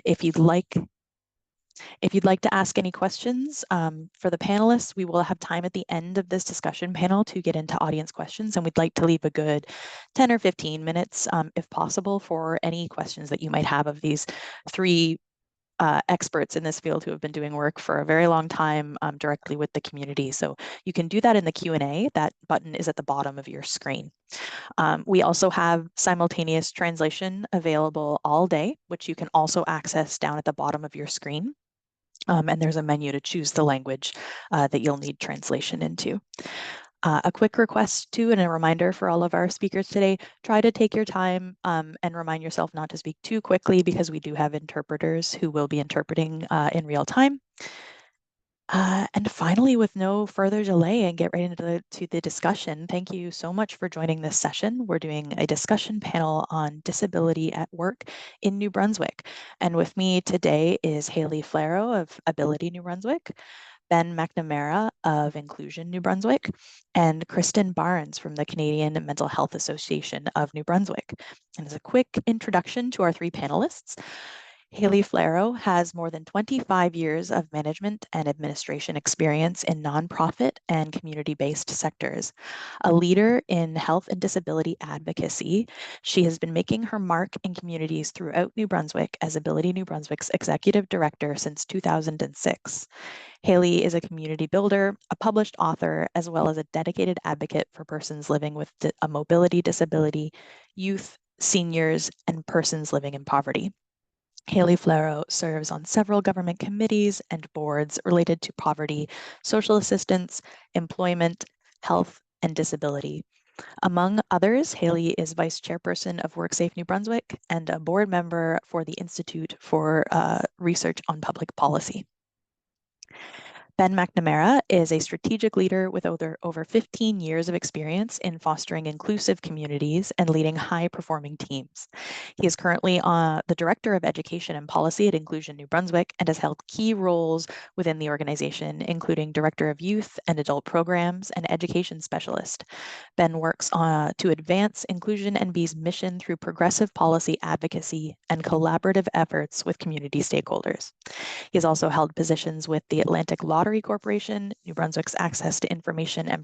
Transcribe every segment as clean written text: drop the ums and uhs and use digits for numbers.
If you'd like to ask any questions for the panelists, we will have time at the end of this discussion panel to get into audience questions, and we'd like to leave a good 10 or 15 minutes, if possible, for any questions that you might have of these three experts in this field who have been doing work for a very long time directly with the community. So you can do that in the Q&A. That button is at the bottom of your screen. We also have simultaneous translation available all day, which you can also access down at the bottom of your screen. And there's a menu to choose the language that you'll need translation into. A quick request too, and a reminder for all of our speakers today, try to take your time and remind yourself not to speak too quickly, because we do have interpreters who will be interpreting in real time. And finally, with no further delay, and get right into the discussion, thank you so much for joining this session. We're doing a discussion panel on disability at work in New Brunswick. And with me today is Haley Flaro of Ability New Brunswick, Ben McNamara of Inclusion New Brunswick, and Kristen Barnes from the Canadian Mental Health Association of New Brunswick. And as a quick introduction to our three panelists, Haley Flaro has more than 25 years of management and administration experience in nonprofit and community-based sectors. A leader in health and disability advocacy, she has been making her mark in communities throughout New Brunswick as Ability New Brunswick's executive director since 2006. Haley is a community builder, a published author, as well as a dedicated advocate for persons living with a mobility disability, youth, seniors, and persons living in poverty. Haley Flaro serves on several government committees and boards related to poverty, social assistance, employment, health, and disability. Among others, Haley is vice chairperson of WorkSafe New Brunswick and a board member for the Institute for Research on Public Policy. Ben McNamara is a strategic leader with over 15 years of experience in fostering inclusive communities and leading high-performing teams. He is currently the Director of Education and Policy at Inclusion New Brunswick and has held key roles within the organization, including Director of Youth and Adult Programs and Education Specialist. Ben works to advance Inclusion NB's mission through progressive policy advocacy and collaborative efforts with community stakeholders. He has also held positions with the Atlantic Lottery Corporation, New Brunswick's Access to Information and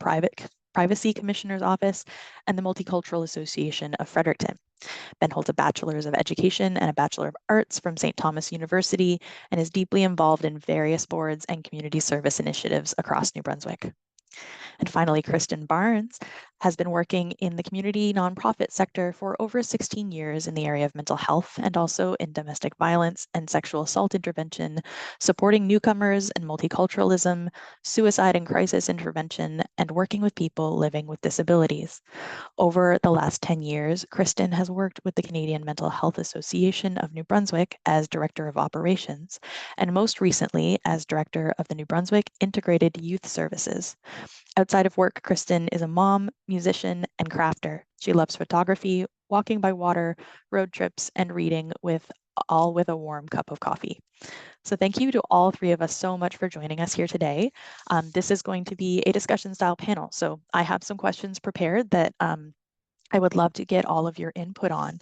Privacy Commissioner's Office, and the Multicultural Association of Fredericton. Ben holds a Bachelor's of Education and a Bachelor of Arts from St. Thomas University and is deeply involved in various boards and community service initiatives across New Brunswick. And finally, Kristen Barnes has been working in the community nonprofit sector for over 16 years in the area of mental health and also in domestic violence and sexual assault intervention, supporting newcomers and multiculturalism, suicide and crisis intervention, and working with people living with disabilities. Over the last 10 years, Kristen has worked with the Canadian Mental Health Association of New Brunswick as Director of Operations, and most recently as Director of the New Brunswick Integrated Youth Services. Outside of work, Kristen is a mom, musician, and crafter. She loves photography, walking by water, road trips, and reading, all with a warm cup of coffee. So thank you to all three of us so much for joining us here today. This is going to be a discussion style panel. So I have some questions prepared that I would love to get all of your input on.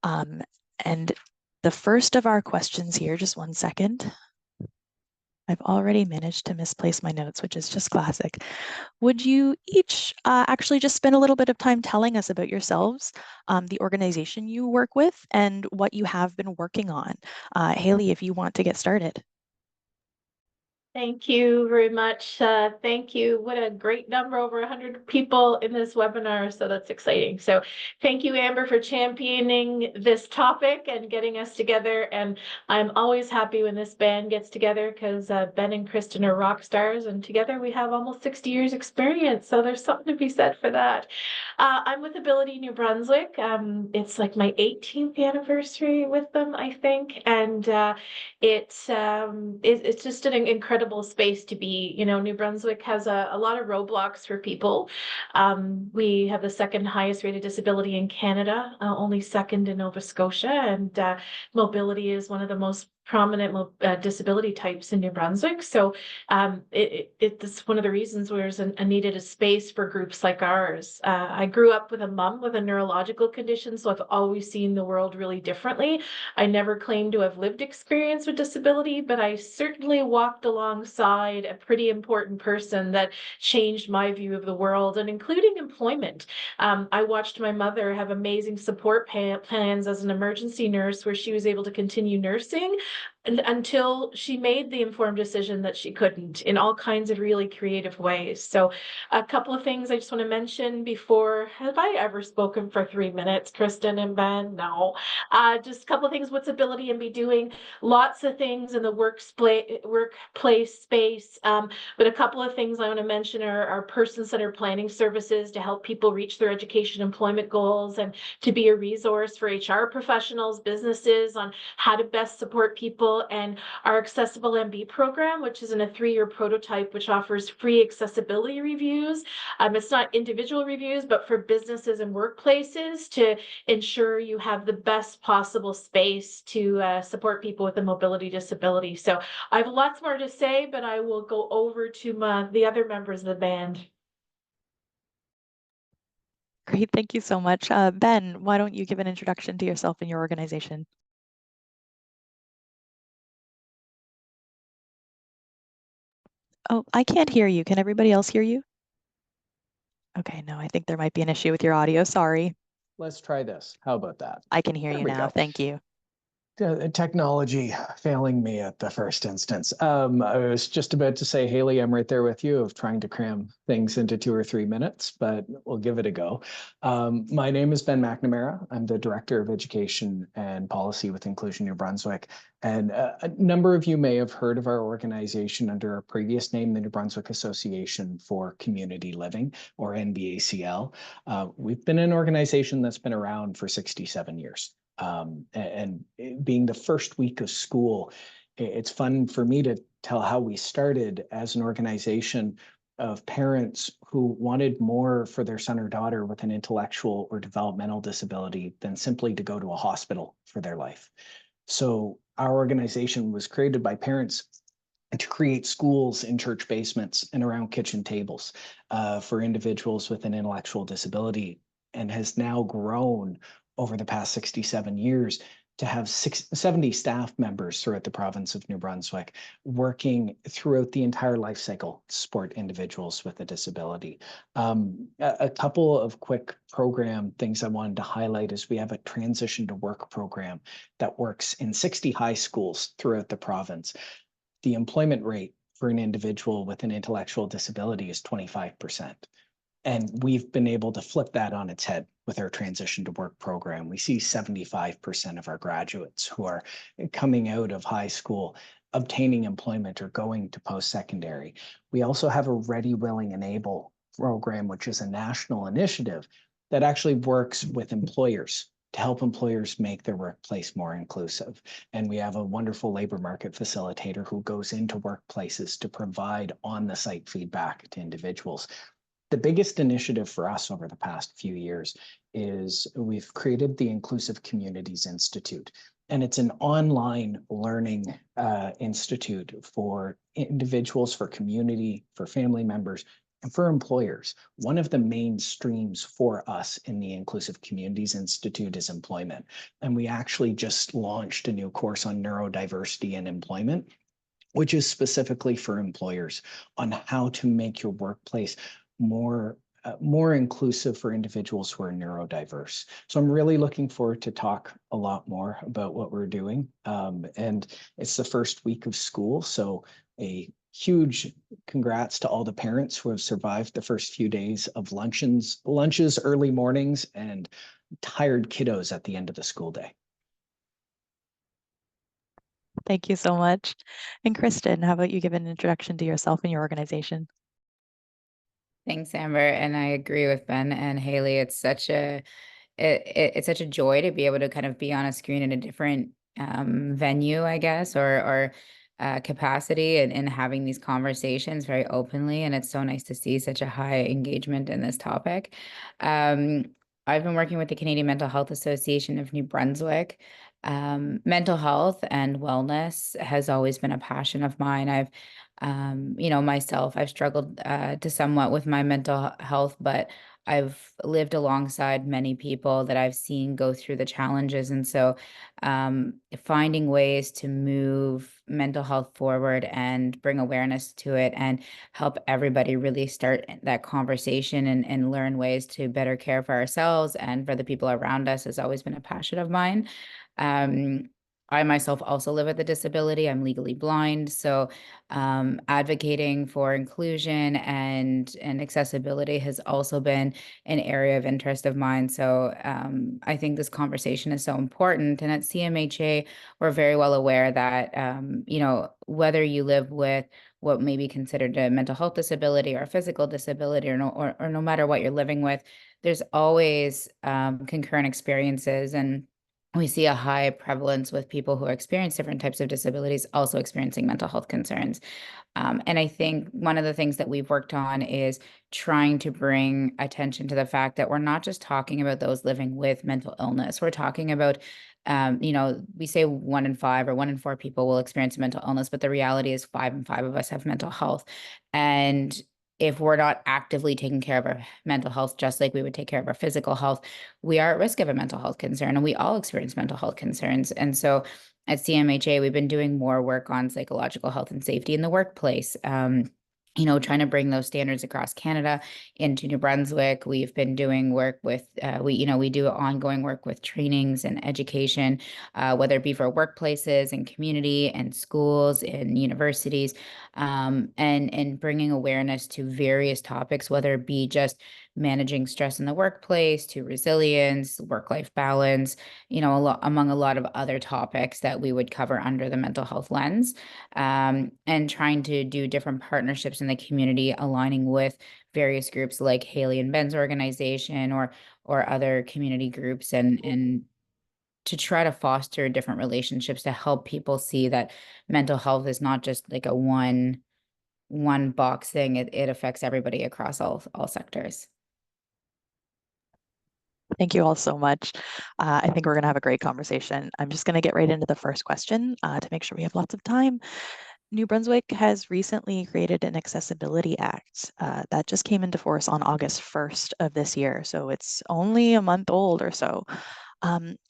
And the first of our questions here, just one second. I've already managed to misplace my notes, which is just classic. Would you each actually just spend a little bit of time telling us about yourselves, the organization you work with, and what you have been working on? Haley, if you want to get started. Thank you very much. Thank you. What a great number, over 100 people in this webinar. So that's exciting. So thank you, Amber, for championing this topic and getting us together. And I'm always happy when this band gets together because Ben and Kristen are rock stars, and together we have almost 60 years experience. So there's something to be said for that. I'm with Ability New Brunswick. It's like my 18th anniversary with them, I think. And it's just an incredible incredible space to be. You know, New Brunswick has a lot of roadblocks for people. We have the second highest rated disability in Canada, only second in Nova Scotia, and mobility is one of the most prominent disability types in New Brunswick. So it's one of the reasons where there's a needed a space for groups like ours. I grew up with a mom with a neurological condition, so I've always seen the world really differently. I never claimed to have lived experience with disability, but I certainly walked alongside a pretty important person that changed my view of the world, and including employment. I watched my mother have amazing support plans as an emergency nurse where she was able to continue nursing until she made the informed decision that she couldn't, in all kinds of really creative ways. So a couple of things I just want to mention before. Have I ever spoken for 3 minutes, Kristen and Ben? No. Just a couple of things. What's Ability and Be doing? Lots of things in the workplace space. But a couple of things I want to mention are person-centered planning services to help people reach their education employment goals, and to be a resource for HR professionals, businesses on how to best support people, and our Accessible MB program, which is in a 3-year prototype, which offers free accessibility reviews. It's not individual reviews, but for businesses and workplaces to ensure you have the best possible space to support people with a mobility disability. So I have lots more to say, but I will go over to the other members of the band. Great, thank you so much. Ben, why don't you give an introduction to yourself and your organization? Oh, I can't hear you. Can everybody else hear you? Okay, no, I think there might be an issue with your audio. Sorry. Let's try this. How about that? I can hear you now. Thank you. Technology failing me at the first instance. I was just about to say, Haley, I'm right there with you of trying to cram things into 2 or 3 minutes, but we'll give it a go. My name is Ben McNamara. I'm the Director of Education and Policy with Inclusion New Brunswick. And a number of you may have heard of our organization under our previous name, the New Brunswick Association for Community Living, or NBACL. We've been an organization that's been around for 67 years. And being the first week of school, it's fun for me to tell how we started as an organization of parents who wanted more for their son or daughter with an intellectual or developmental disability than simply to go to a hospital for their life. So our organization was created by parents to create schools in church basements and around kitchen tables for individuals with an intellectual disability, and has now grown over the past 67 years to have 70 staff members throughout the province of New Brunswick, working throughout the entire life cycle to support individuals with a disability. A couple of quick program things I wanted to highlight is we have a transition to work program that works in 60 high schools throughout the province. The employment rate for an individual with an intellectual disability is 25%. And we've been able to flip that on its head with our transition to work program. We see 75% of our graduates who are coming out of high school obtaining employment or going to post-secondary. We also have a Ready, Willing, and Able program, which is a national initiative that actually works with employers to help employers make their workplace more inclusive. And we have a wonderful labor market facilitator who goes into workplaces to provide on-the-site feedback to individuals. The biggest initiative for us over the past few years is we've created the Inclusive Communities Institute, and it's an online learning institute for individuals, for community, for family members, and for employers. One of the main streams for us in the Inclusive Communities Institute is employment, and we actually just launched a new course on neurodiversity and employment, which is specifically for employers on how to make your workplace more inclusive for individuals who are neurodiverse. So I'm really looking forward to talk a lot more about what we're doing. And it's the first week of school, so a huge congrats to all the parents who have survived the first few days of lunches, early mornings, and tired kiddos at the end of the school day. Thank you so much. And Kristen, how about you give an introduction to yourself and your organization? Thanks, Amber. And I agree with Ben and Haley. It's such a it's such a joy to be able to kind of be on a screen in a different venue, I guess, or capacity and having these conversations very openly. And it's so nice to see such a high engagement in this topic. I've been working with the Canadian Mental Health Association of New Brunswick. Mental health and wellness has always been a passion of mine. Myself, I've struggled to somewhat with my mental health, but I've lived alongside many people that I've seen go through the challenges. And so finding ways to move mental health forward and bring awareness to it and help everybody really start that conversation and learn ways to better care for ourselves and for the people around us has always been a passion of mine. I myself also live with a disability. I'm legally blind. So advocating for inclusion and accessibility has also been an area of interest of mine. So I think this conversation is so important. And at CMHA, we're very well aware that, whether you live with what may be considered a mental health disability or a physical disability or no matter what you're living with, there's always concurrent experiences. And we see a high prevalence with people who experience different types of disabilities also experiencing mental health concerns. And I think one of the things that we've worked on is trying to bring attention to the fact that we're not just talking about those living with mental illness. We're talking about, we say 1 in 5 or 1 in 4 people will experience mental illness, but the reality is 5 in 5 of us have mental health. And if we're not actively taking care of our mental health, just like we would take care of our physical health, we are at risk of a mental health concern, and we all experience mental health concerns. And so at CMHA, we've been doing more work on psychological health and safety in the workplace. Trying to bring those standards across Canada into New Brunswick. We've been doing work with, we do ongoing work with trainings and education, whether it be for workplaces and community and schools and universities, and bringing awareness to various topics, whether it be just managing stress in the workplace to resilience, work-life balance, among a lot of other topics that we would cover under the mental health lens, and trying to do different partnerships in the community, aligning with various groups like Haley and Ben's organization or other community groups, and to try to foster different relationships to help people see that mental health is not just like a one box thing. It affects everybody across all sectors. Thank you all so much. I think we're going to have a great conversation. I'm just going to get right into the first question to make sure we have lots of time. New Brunswick has recently created an Accessibility Act that just came into force on August 1st of this year. So it's only a month old or so.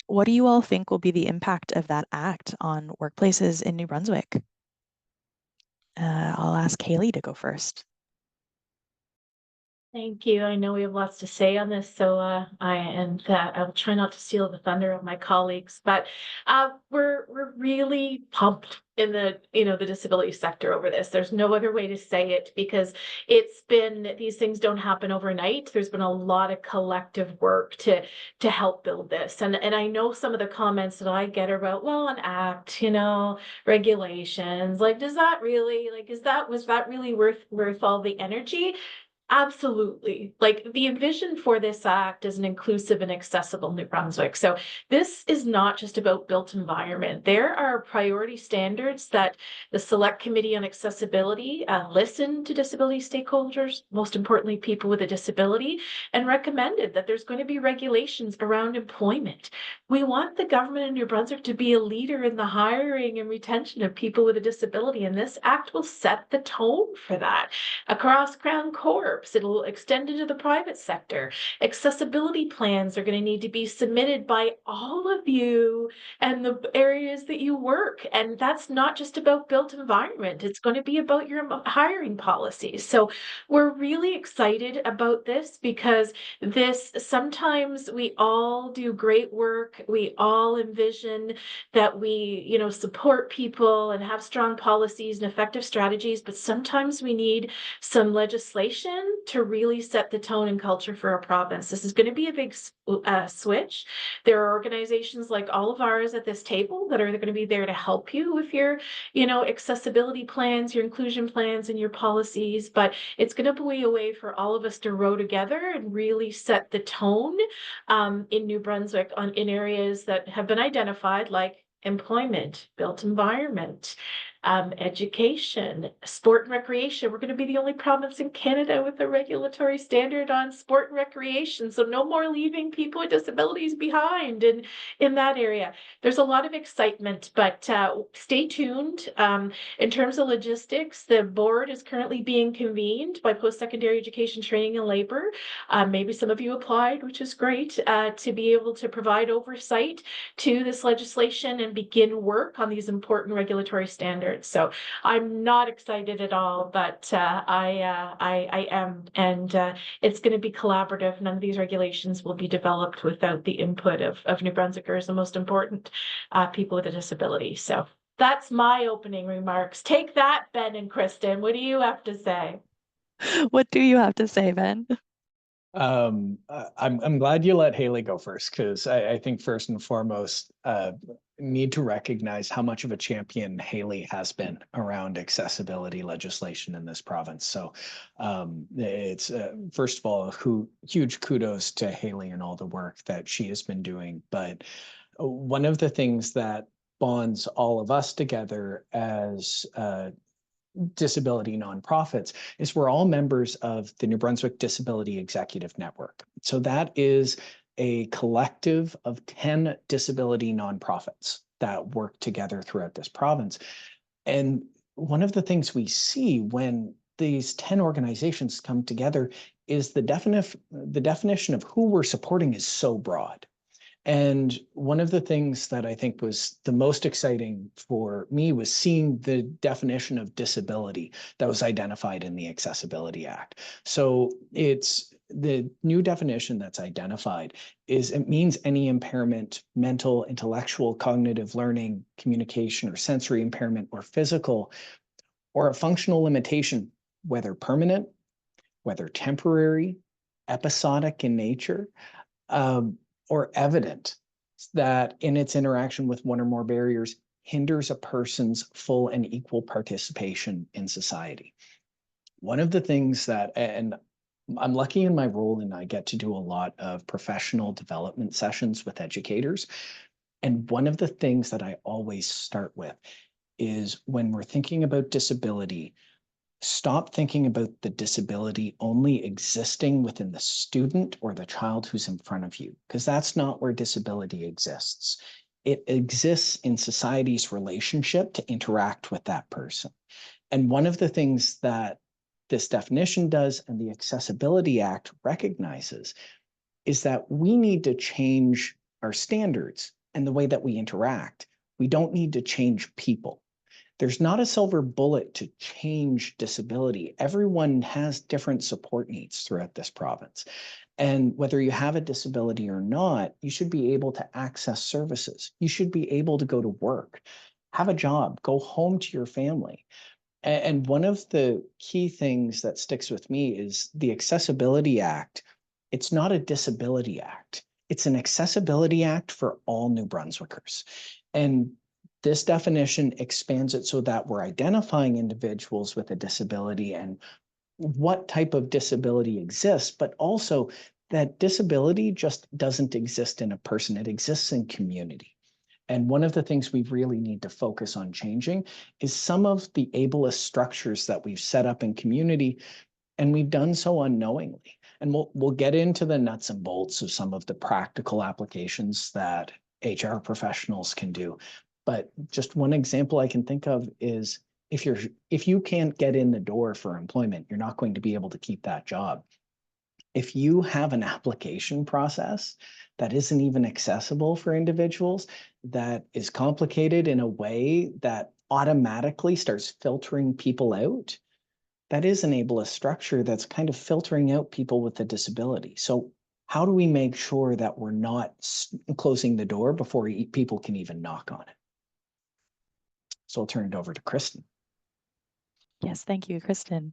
What do you all think will be the impact of that act on workplaces in New Brunswick? I'll ask Haley to go first. Thank you. I know we have lots to say on this, so I'll try not to steal the thunder of my colleagues, but we're really pumped in the the disability sector over this. There's no other way to say it, because these things don't happen overnight. There's been a lot of collective work to help build this, and I know some of the comments that I get are about, well, an act, regulations, like, was that really worth all the energy? Absolutely. Like, the vision for this act is an inclusive and accessible New Brunswick. So this is not just about built environment. There are priority standards that the Select Committee on Accessibility listened to disability stakeholders, most importantly, people with a disability, and recommended that there's going to be regulations around employment. We want the government in New Brunswick to be a leader in the hiring and retention of people with a disability, and this act will set the tone for that across Crown Corps. It'll extend into the private sector. Accessibility plans are going to need to be submitted by all of you and the areas that you work. And that's not just about built environment. It's going to be about your hiring policies. So we're really excited about this, because sometimes we all do great work. We all envision that we, support people and have strong policies and effective strategies, but sometimes we need some legislation to really set the tone and culture for our province. This is going to be a big switch. There are organizations like all of ours at this table that are going to be there to help you with your, accessibility plans, your inclusion plans, and your policies. But it's going to be a way for all of us to row together and really set the tone in New Brunswick in areas that have been identified, like employment, built environment, education, sport and recreation. We're going to be the only province in Canada with a regulatory standard on sport and recreation. So no more leaving people with disabilities behind in that area. There's a lot of excitement, but stay tuned. In terms of logistics, the board is currently being convened by Post-Secondary Education Training and Labor. Maybe some of you applied, which is great, to be able to provide oversight to this legislation and begin work on these important regulatory standards. So I'm not excited at all, but I am, and it's going to be collaborative. None of these regulations will be developed without the input of New Brunswickers, the most important people with a disability. So that's my opening remarks. Take that, Ben and Kristen. What do you have to say? What do you have to say, Ben? I'm glad you let Haley go first, because I think first and foremost, need to recognize how much of a champion Haley has been around accessibility legislation in this province. So it's first of all, huge kudos to Haley and all the work that she has been doing. But one of the things that bonds all of us together as disability nonprofits is we're all members of the New Brunswick Disability Executive Network. So that is a collective of 10 disability nonprofits that work together throughout this province. And one of the things we see when these 10 organizations come together is the definition of who we're supporting is so broad. And one of the things that I think was the most exciting for me was seeing the definition of disability that was identified in the Accessibility Act. So it's the new definition that's identified is it means any impairment, mental, intellectual, cognitive learning, communication, or sensory impairment, or physical, or a functional limitation, whether permanent, whether temporary, episodic in nature, or evident, that in its interaction with one or more barriers hinders a person's full and equal participation in society. One of the things that, and I'm lucky in my role and I get to do a lot of professional development sessions with educators. And one of the things that I always start with is when we're thinking about disability, stop thinking about the disability only existing within the student or the child who's in front of you, because that's not where disability exists. It exists in society's relationship to interact with that person. And one of the things that this definition does and the Accessibility Act recognizes is that we need to change our standards and the way that we interact. We don't need to change people. There's not a silver bullet to change disability. Everyone has different support needs throughout this province. And whether you have a disability or not, you should be able to access services. You should be able to go to work, have a job, go home to your family. And one of the key things that sticks with me is the Accessibility Act. It's not a disability act. It's an accessibility act for all New Brunswickers. And this definition expands it so that we're identifying individuals with a disability and what type of disability exists, but also that disability just doesn't exist in a person, it exists in community. And one of the things we really need to focus on changing is some of the ableist structures that we've set up in community, and we've done so unknowingly. And we'll get into the nuts and bolts of some of the practical applications that HR professionals can do. But just one example I can think of is if you can't get in the door for employment, you're not going to be able to keep that job. If you have an application process that isn't even accessible for individuals, that is complicated in a way that automatically starts filtering people out, that is an ableist structure that's kind of filtering out people with a disability. So how do we make sure that we're not closing the door before people can even knock on it? So I'll turn it over to Kristen. Yes, thank you, Kristen.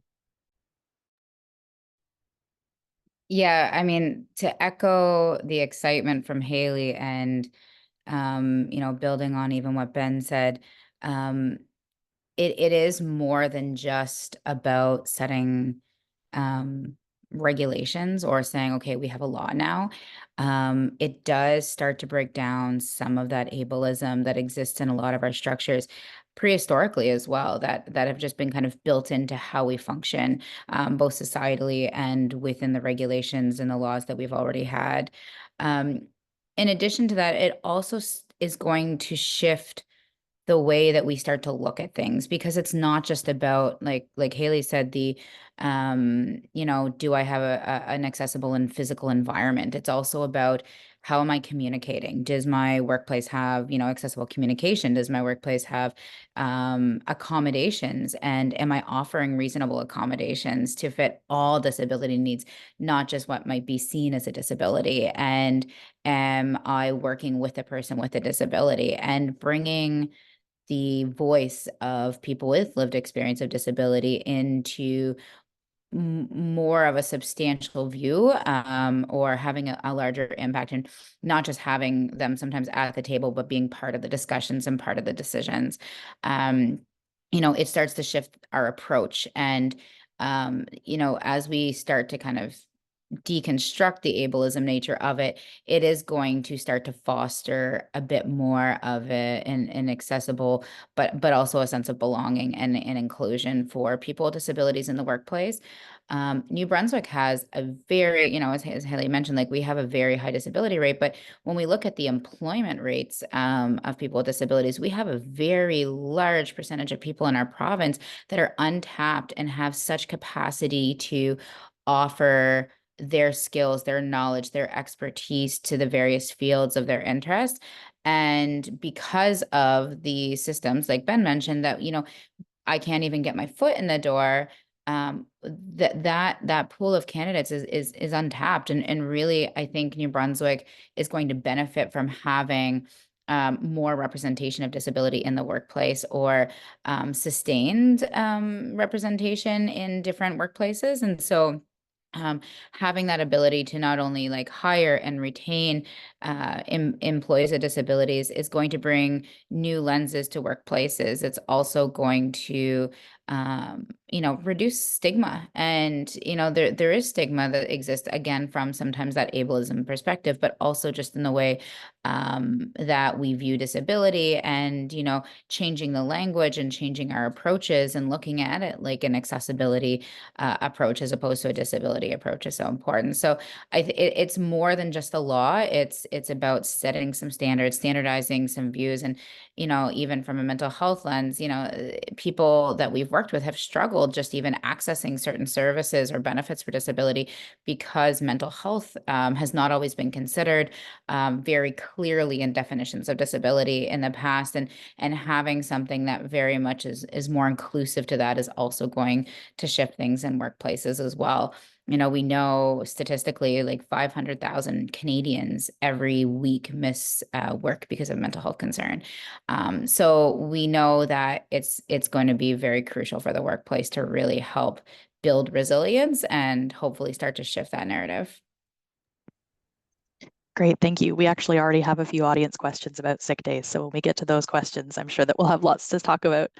Yeah, I mean, to echo the excitement from Haley and, building on even what Ben said, it is more than just about setting regulations or saying, okay, we have a law now. It does start to break down some of that ableism that exists in a lot of our structures. prehistorically as well, that have just been kind of built into how we function, both societally and within the regulations and the laws that we've already had. In addition to that, it also is going to shift the way that we start to look at things, because it's not just about, like Haley said, the do I have an accessible and physical environment? It's also about, how am I communicating? Does my workplace have, accessible communication? Does my workplace have accommodations? And am I offering reasonable accommodations to fit all disability needs, not just what might be seen as a disability? And am I working with a person with a disability, and bringing the voice of people with lived experience of disability into more of a substantial view, or having a larger impact, and not just having them sometimes at the table, but being part of the discussions and part of the decisions. It starts to shift our approach. And, as we start to kind of deconstruct the ableism nature of it, it is going to start to foster a bit more of an accessible, but also a sense of belonging and inclusion for people with disabilities in the workplace. New Brunswick has a very, as Haley mentioned, like, we have a very high disability rate, but when we look at the employment rates of people with disabilities, we have a very large percentage of people in our province that are untapped and have such capacity to offer their skills, their knowledge, their expertise to the various fields of their interest. And because of the systems, like Ben mentioned, that, I can't even get my foot in the door, that pool of candidates is untapped. And really, I think New Brunswick is going to benefit from having more representation of disability in the workplace, or sustained representation in different workplaces. And so having that ability to not only like hire and retain employees with disabilities is going to bring new lenses to workplaces. It's also going to reduce stigma. And, there is stigma that exists, again, from sometimes that ableism perspective, but also just in the way that we view disability, and, changing the language and changing our approaches and looking at it like an accessibility approach as opposed to a disability approach is so important. So it's more than just a law. It's about setting some standards, standardizing some views. And, even from a mental health lens, people that we've worked with have struggled just even accessing certain services or benefits for disability, because mental health has not always been considered very clearly in definitions of disability in the past. And having something that very much is more inclusive to that is also going to shift things in workplaces as well. We know statistically, like 500,000 Canadians every week miss work because of mental health concern. So we know that it's going to be very crucial for the workplace to really help build resilience and hopefully start to shift that narrative. Great, thank you. We actually already have a few audience questions about sick days. So when we get to those questions, I'm sure that we'll have lots to talk about.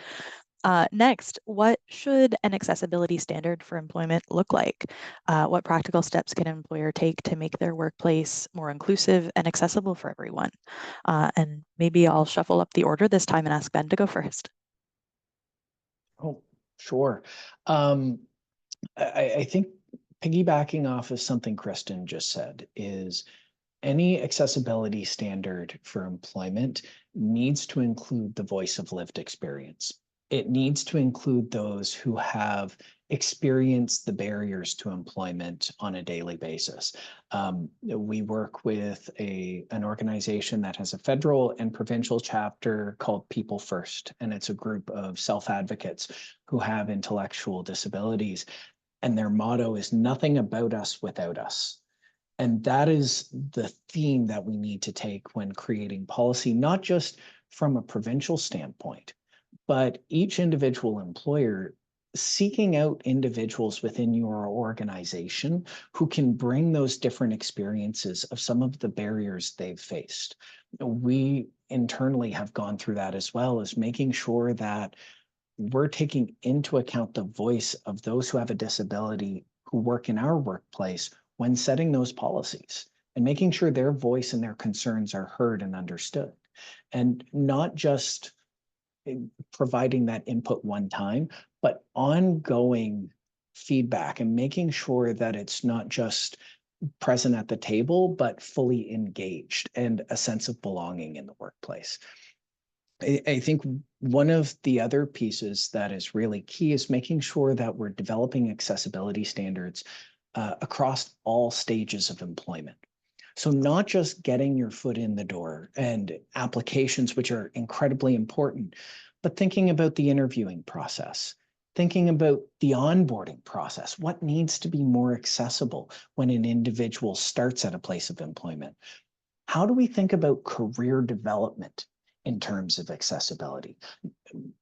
Next, what should an accessibility standard for employment look like? What practical steps can an employer take to make their workplace more inclusive and accessible for everyone? And maybe I'll shuffle up the order this time and ask Ben to go first. Oh, sure. I think piggybacking off of something Kristen just said is, any accessibility standard for employment needs to include the voice of lived experience. It needs to include those who have experienced the barriers to employment on a daily basis. We work with an organization that has a federal and provincial chapter called People First, and it's a group of self-advocates who have intellectual disabilities. And their motto is nothing about us without us. And that is the theme that we need to take when creating policy, not just from a provincial standpoint, but each individual employer seeking out individuals within your organization who can bring those different experiences of some of the barriers they've faced. We internally have gone through that, as well as making sure that we're taking into account the voice of those who have a disability who work in our workplace when setting those policies, and making sure their voice and their concerns are heard and understood. And not just providing that input one time, but ongoing feedback and making sure that it's not just present at the table, but fully engaged and a sense of belonging in the workplace. I think one of the other pieces that is really key is making sure that we're developing accessibility standards across all stages of employment. So not just getting your foot in the door and applications, which are incredibly important, but thinking about the interviewing process, thinking about the onboarding process. What needs to be more accessible when an individual starts at a place of employment? How do we think about career development in terms of accessibility?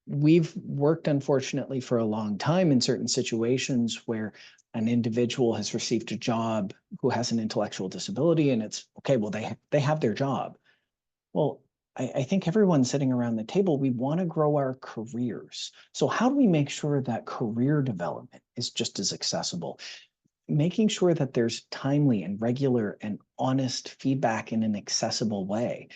We've worked, unfortunately, for a long time in certain situations where an individual has received a job who has an intellectual disability, and it's okay, well, they have their job. Well, I think everyone sitting around the table, we want to grow our careers. So how do we make sure that career development is just as accessible? Making sure that there's timely and regular and honest feedback in an accessible way.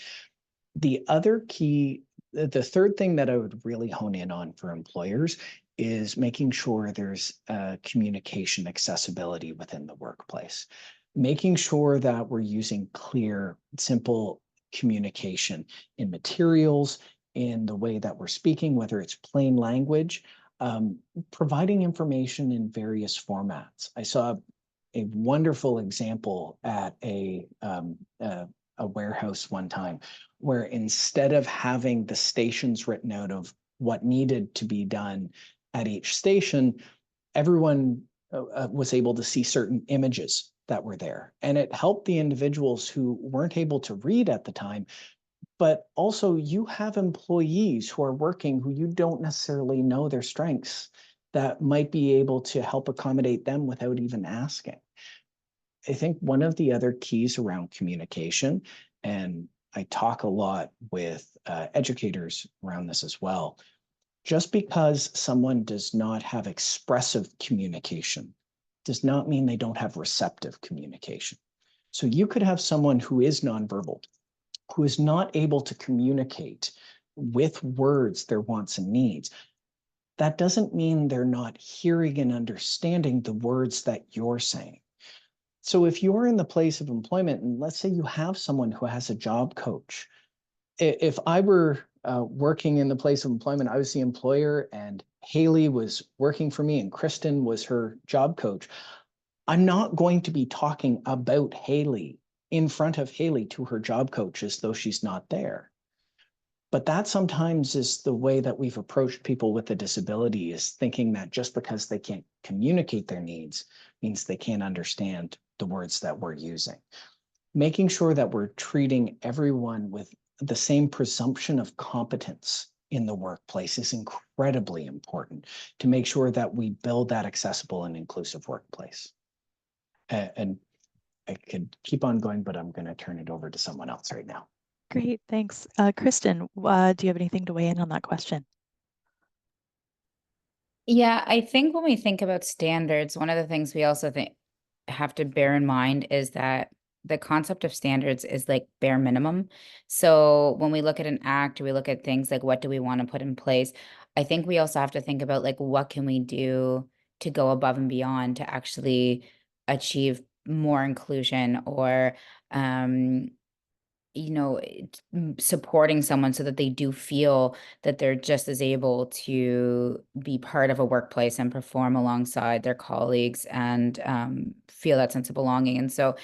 The third thing that I would really hone in on for employers is making sure there's communication accessibility within the workplace. Making sure that we're using clear, simple communication in materials, in the way that we're speaking, whether it's plain language, providing information in various formats. I saw a wonderful example at a warehouse one time, where instead of having the stations written out of what needed to be done at each station, everyone was able to see certain images that were there. And it helped the individuals who weren't able to read at the time. But also you have employees who are working who you don't necessarily know their strengths that might be able to help accommodate them without even asking. I think one of the other keys around communication, and I talk a lot with educators around this as well, just because someone does not have expressive communication does not mean they don't have receptive communication. So you could have someone who is nonverbal, who is not able to communicate with words their wants and needs. That doesn't mean they're not hearing and understanding the words that you're saying. So if you're in the place of employment, and let's say you have someone who has a job coach, if I were working in the place of employment, I was the employer and Haley was working for me and Kristen was her job coach, I'm not going to be talking about Haley in front of Haley to her job coach as though she's not there. But that sometimes is the way that we've approached people with a disability, is thinking that just because they can't communicate their needs means they can't understand the words that we're using. Making sure that we're treating everyone with the same presumption of competence in the workplace is incredibly important to make sure that we build that accessible and inclusive workplace. And I could keep on going, but I'm going to turn it over to someone else right now. Great, thanks. Kristen, do you have anything to weigh in on that question? Yeah, I think when we think about standards, one of the things we also have to bear in mind is that the concept of standards is like bare minimum. So when we look at an act, we look at things like what do we want to put in place? I think we also have to think about like what can we do to go above and beyond to actually achieve more inclusion, or supporting someone so that they do feel that they're just as able to be part of a workplace and perform alongside their colleagues and feel that sense of belonging. And so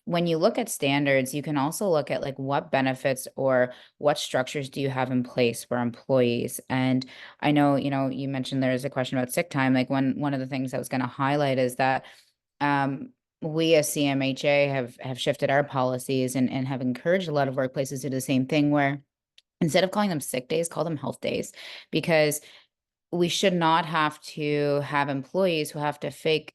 when you look at standards, you can also look at like what benefits or what structures do you have in place for employees. And I know, you mentioned there's a question about sick time. Like one of the things I was going to highlight is that we as CMHA have shifted our policies and have encouraged a lot of workplaces to do the same thing, where instead of calling them sick days, call them health days, because we should not have to have employees who have to fake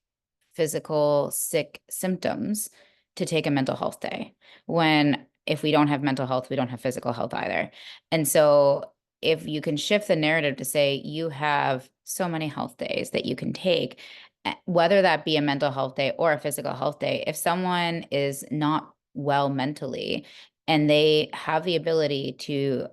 physical sick symptoms to take a mental health day, when if we don't have mental health, we don't have physical health either. And so if you can shift the narrative to say you have so many health days that you can take, whether that be a mental health day or a physical health day, if someone is not well mentally and they have the ability to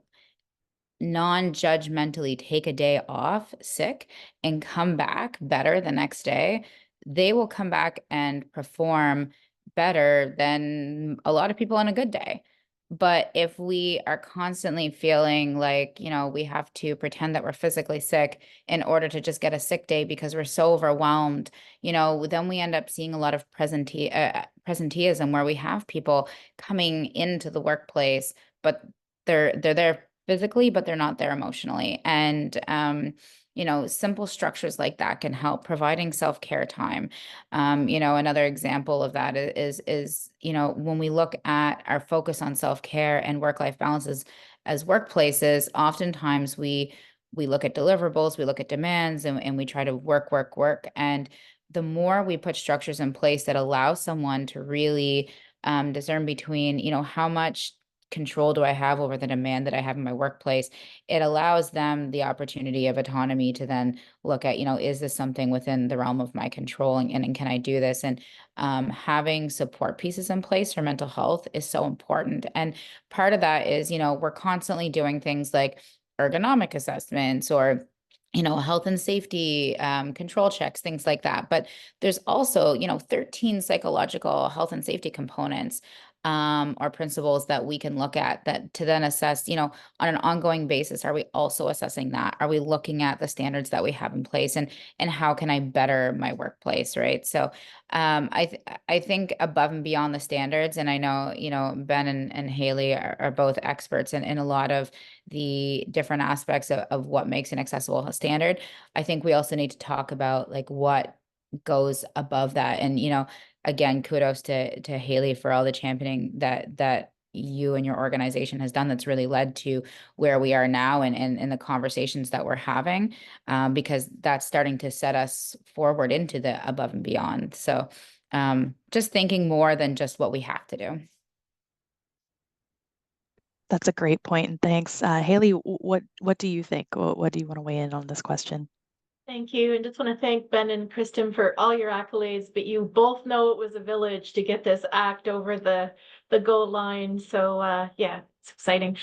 non-judgmentally take a day off sick and come back better the next day, they will come back and perform better than a lot of people on a good day. But if we are constantly feeling like, we have to pretend that we're physically sick in order to just get a sick day because we're so overwhelmed, then we end up seeing a lot of presenteeism, where we have people coming into the workplace, but they're there physically, but they're not there emotionally. And simple structures like that can help, providing self-care time. Another example of that is when we look at our focus on self-care and work-life balances as workplaces, oftentimes we look at deliverables, we look at demands, and we try to work. And the more we put structures in place that allow someone to really discern between, how much control do I have over the demand that I have in my workplace, it allows them the opportunity of autonomy to then look at, is this something within the realm of my control, and can I do this? And having support pieces in place for mental health is so important. And part of that is, we're constantly doing things like ergonomic assessments or health and safety control checks, things like that. But there's also, 13 psychological health and safety components or principles that we can look at that to then assess, on an ongoing basis. Are we also assessing that? Are we looking at the standards that we have in place, and how can I better my workplace, right? So I think above and beyond the standards, and I know, Ben and Haley are both experts in a lot of the different aspects of what makes an accessible standard. I think we also need to talk about like what goes above that. And, again, kudos to Haley for all the championing that you and your organization has done, that's really led to where we are now and the conversations that we're having, because that's starting to set us forward into the above and beyond. So just thinking more than just what we have to do. That's a great point, and thanks. Haley, what do you think? What do you want to weigh in on this question? Thank you. And just want to thank Ben and Kristen for all your accolades, but you both know it was a village to get this act over the goal line. So yeah, it's exciting.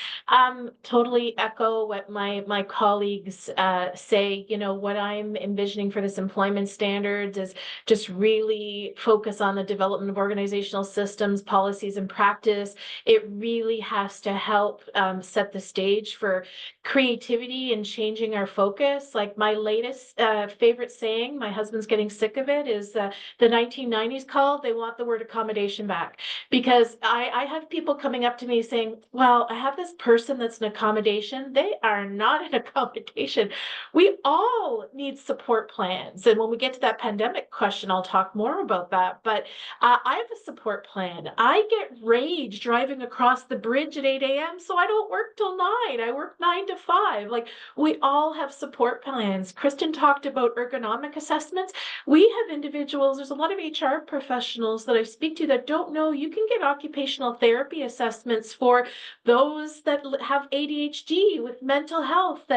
Totally echo what my colleagues say. What I'm envisioning for this employment standards is just really focus on the development of organizational systems, policies, and practice. It really has to help set the stage for creativity and changing our focus. Like my latest favorite saying, my husband's getting sick of it, is the 1990s called, they want the word accommodation back. Because I have people coming up to me saying, well, I have this person that's an accommodation. They are not an accommodation. We all need support plans. And when we get to that pandemic question, I'll talk more about that. But I have a support plan. I get rage driving across the bridge at 8 a.m. so I don't work till 9. I work 9 to 5. Like, we all have support plans. Kristen talked about ergonomic assessments. We have individuals, there's a lot of HR professionals that I speak to that don't know you can get occupational therapy assessments for those that have ADHD, with mental health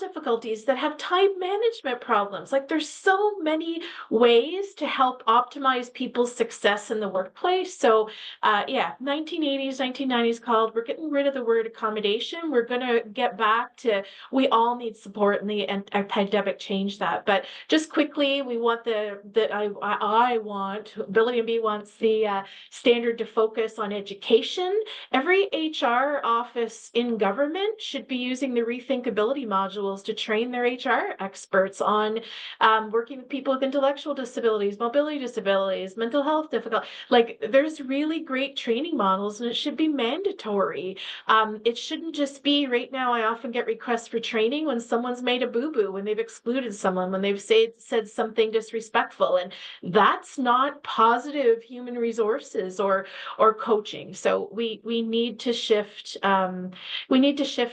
difficulties, that have time management problems. Like, there's so many ways to help optimize people's success in the workplace. So yeah, 1980s, 1990s called, we're getting rid of the word accommodation. We're going to get back to, we all need support, and the pandemic changed that. But just quickly, we want I want, Ability MB wants the standard to focus on education. Every HR office in government should be using the Rethinkability modules to train their HR experts on working with people with intellectual disabilities, mobility disabilities, mental health difficulties. Like, there's really great training models, and it should be mandatory. It shouldn't just be, right now I often get requests for training when someone's made a boo-boo, when they've excluded someone, when they've said something disrespectful, and that's not positive human resources or coaching. So we need to shift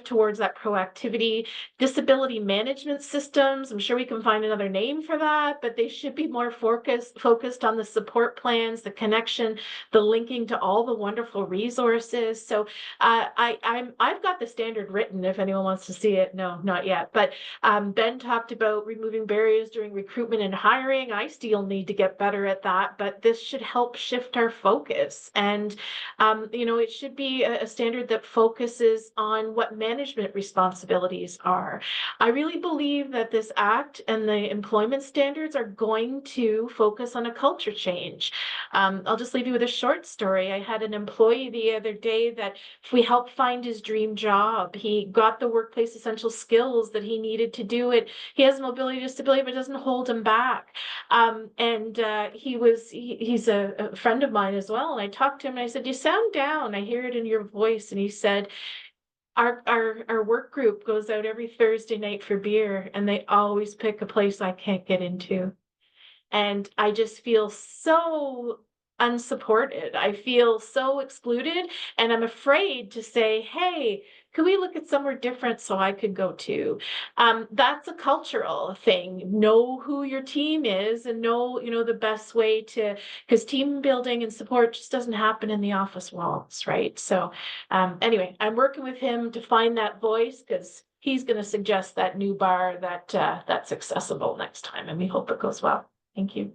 towards that proactivity. Disability management systems, I'm sure we can find another name for that, but they should be more focused on the support plans, the connection, the linking to all the wonderful resources. So I've got the standard written if anyone wants to see it. No, not yet. But Ben talked about removing barriers during recruitment and hiring. I still need to get better at that, but this should help shift our focus. And it should be a a standard that focuses on what management responsibilities are. I really believe that this act and the employment standards are going to focus on a culture change. I'll just leave you with a short story. I had an employee the other day that we helped find his dream job. He got the workplace essential skills that he needed to do it. He has mobility disability, but it doesn't hold him back. He's a friend of mine as well. And I talked to him and I said, "You sound down. I hear it in your voice." And he said, our work group goes out every Thursday night for beer, and they always pick a place I can't get into. And I just feel so unsupported. I feel so excluded, and I'm afraid to say, "Hey, could we look at somewhere different so I could go too?" That's a cultural thing. Know who your team is and know, the best way to, because team building and support just doesn't happen in the office walls, right? So anyway, I'm working with him to find that voice, because he's going to suggest that new bar that's accessible next time, and we hope it goes well. Thank you.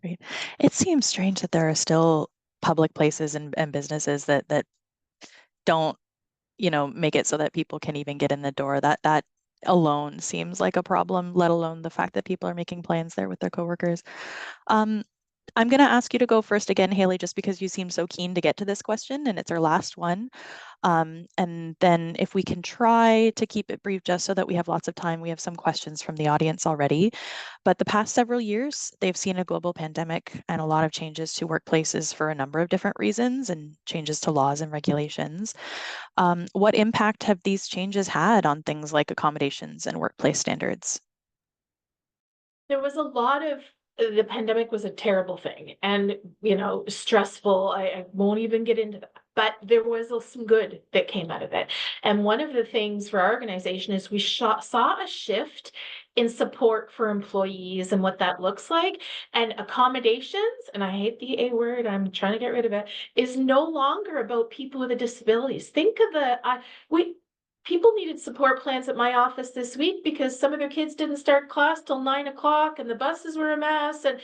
Great. It seems strange that there are still public places and businesses that don't, make it so that people can even get in the door. That alone seems like a problem, let alone the fact that people are making plans there with their coworkers. I'm going to ask you to go first again, Haley, just because you seem so keen to get to this question, and it's our last one. And then if we can try to keep it brief, just so that we have lots of time. We have some questions from the audience already, but the past several years, they've seen a global pandemic and a lot of changes to workplaces for a number of different reasons, and changes to laws and regulations. What impact have these changes had on things like accommodations and workplace standards? There was a lot of the pandemic was a terrible thing and, stressful. I won't even get into that. But there was some good that came out of it. And one of the things for our organization is we saw a shift in support for employees and what that looks like. And accommodations, and I hate the A word, I'm trying to get rid of it, is no longer about people with disabilities. Think of people needed support plans at my office this week because some of their kids didn't start class till 9 o'clock and the buses were a mess. And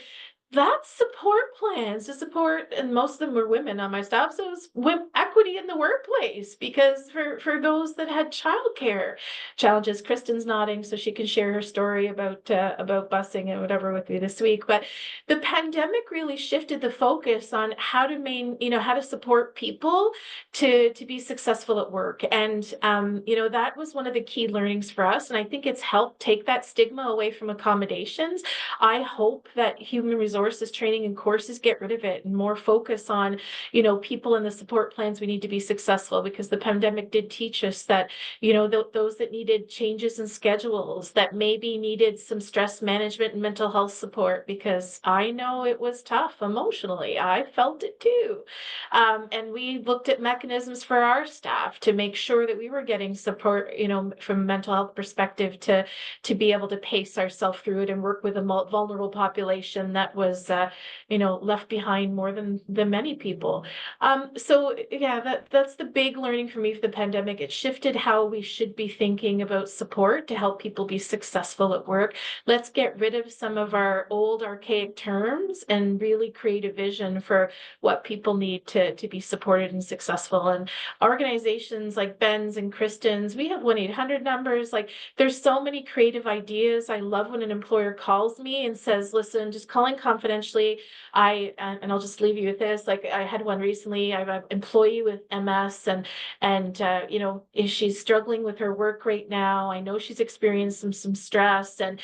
that's support plans to support, and most of them were women on my staff, so it was equity in the workplace, because for those that had childcare challenges. Kristen's nodding so she can share her story about busing and whatever with me this week. But the pandemic really shifted the focus on how to support people to be successful at work. And that was one of the key learnings for us, and I think it's helped take that stigma away from accommodations. I hope that human resources training and courses get rid of it and more focus on, people in the support plans. We need to be successful, because the pandemic did teach us that, those that needed changes in schedules, that maybe needed some stress management and mental health support, because I know it was tough emotionally. I felt it too. And we looked at mechanisms for our staff to make sure that we were getting support, from a mental health perspective, to be able to pace ourselves through it and work with a vulnerable population that was left behind more than many people. So yeah, that's the big learning for me for the pandemic. It shifted how we should be thinking about support to help people be successful at work. Let's get rid of some of our old archaic terms and really create a vision for what people need to be supported and successful. And organizations like Ben's and Kristen's, we have 1-800 numbers. Like, there's so many creative ideas. I love when an employer calls me and says, "Listen, just calling confidentially. And I'll just leave you with this. Like, I had one recently. I have an employee with MS, and she's struggling with her work right now. I know she's experienced some stress, and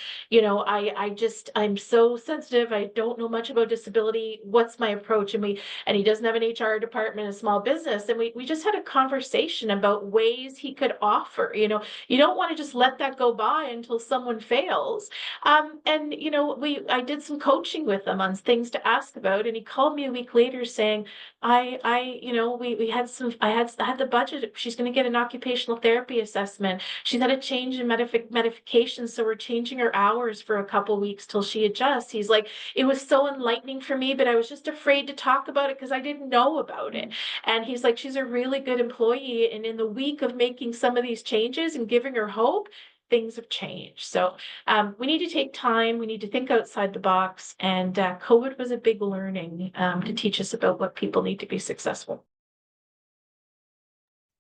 I'm so sensitive. I don't know much about disability. What's my approach?" And he doesn't have an HR department, a small business, and we just had a conversation about ways he could offer. You don't want to just let that go by until someone fails. I did some coaching with him on things to ask about, and he called me a week later saying, I had the budget. She's going to get an occupational therapy assessment. She's had a change in medication, so we're changing her hours for a couple weeks till she adjusts. He's like, "It was so enlightening for me, but I was just afraid to talk about it because I didn't know about it." And he's like, "She's a really good employee, and in the week of making some of these changes and giving her hope, things have changed." So we need to take time. We need to think outside the box. And COVID was a big learning to teach us about what people need to be successful.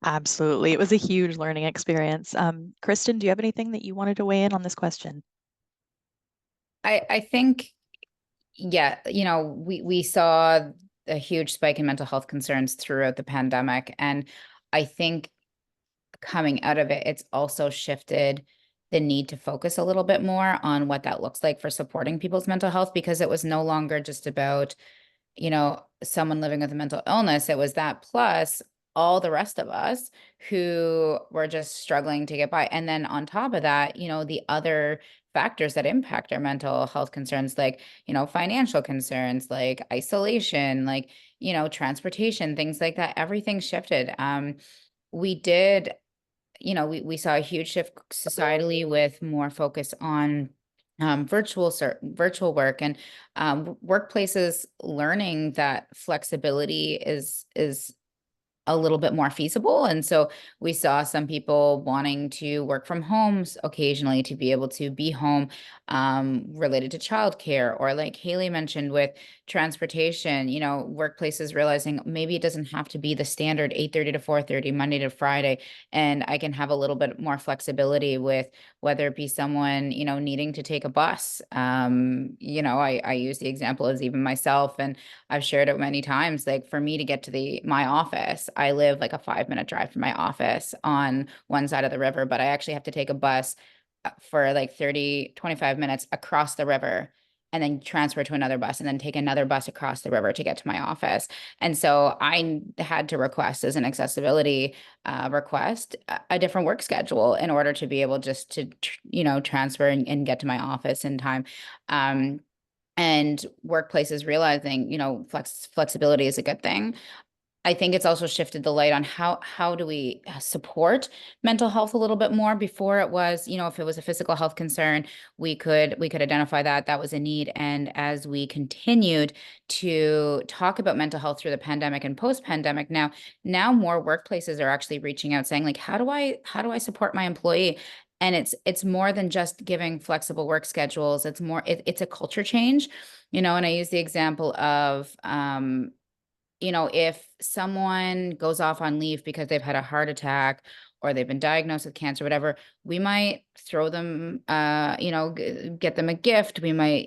Absolutely. It was a huge learning experience. Kristen, do you have anything that you wanted to weigh in on this question? I think, yeah, we saw a huge spike in mental health concerns throughout the pandemic. And I think coming out of it, it's also shifted the need to focus a little bit more on what that looks like for supporting people's mental health, because it was no longer just about, someone living with a mental illness. It was that plus all the rest of us who were just struggling to get by. And then on top of that, the other factors that impact our mental health concerns, like, financial concerns, like isolation, like, transportation, things like that, everything shifted. We did, we saw a huge shift societally with more focus on virtual work, and workplaces learning that flexibility is a little bit more feasible. And so we saw some people wanting to work from homes occasionally to be able to be home, related to childcare, or like Haley mentioned with transportation, workplaces realizing maybe it doesn't have to be the standard 8:30 to 4:30, Monday to Friday. And I can have a little bit more flexibility with whether it be someone, needing to take a bus. I use the example as even myself, and I've shared it many times. Like for me to get to my office, I live like a 5-minute drive from my office on one side of the river, but I actually have to take a bus for like 25 minutes across the river, and then transfer to another bus, and then take another bus across the river to get to my office. And so I had to request, as an accessibility request, a different work schedule in order to be able just to, transfer and get to my office in time. And workplaces realizing, flexibility is a good thing. I think it's also shifted the light on how do we support mental health a little bit more. Before it was, if it was a physical health concern, we could identify that was a need. And as we continued to talk about mental health through the pandemic and post-pandemic, now more workplaces are actually reaching out saying, like, how do I support my employee? And it's more than just giving flexible work schedules. It's more, it's a culture change, and I use the example of, if someone goes off on leave because they've had a heart attack or they've been diagnosed with cancer, whatever, we might throw them, get them a gift. We might,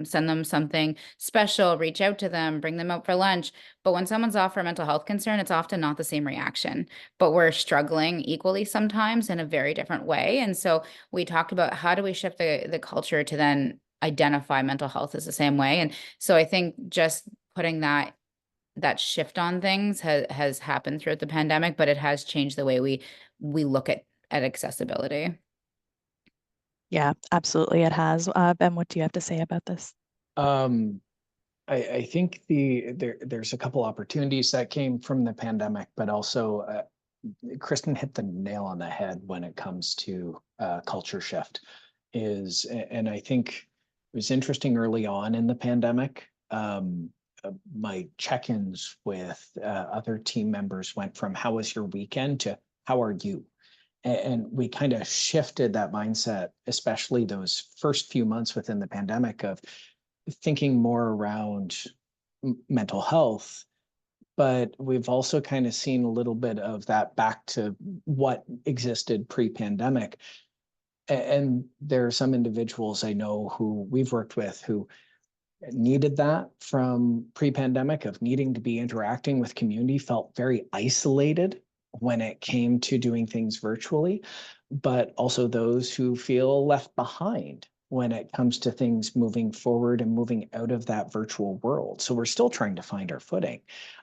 send them something special, reach out to them, bring them out for lunch. But when someone's off for a mental health concern, it's often not the same reaction, but we're struggling equally sometimes in a very different way. And so we talked about how do we shift the culture to then identify mental health as the same way. And so I think just putting that shift on things has happened throughout the pandemic, but it has changed the way we look at accessibility. Yeah, absolutely, it has. Ben, what do you have to say about this? I think there's a couple opportunities that came from the pandemic, but also Kristen hit the nail on the head when it comes to culture shift. And I think it was interesting early on in the pandemic. My check-ins with other team members went from "How was your weekend?" to "How are you?" And we kind of shifted that mindset, especially those first few months within the pandemic, of thinking more around mental health. But we've also kind of seen a little bit of that back to what existed pre-pandemic. And there are some individuals I know who we've worked with who needed that from pre-pandemic, of needing to be interacting with community, felt very isolated when it came to doing things virtually, but also those who feel left behind when it comes to things moving forward and moving out of that virtual world. So we're still trying to find our footing.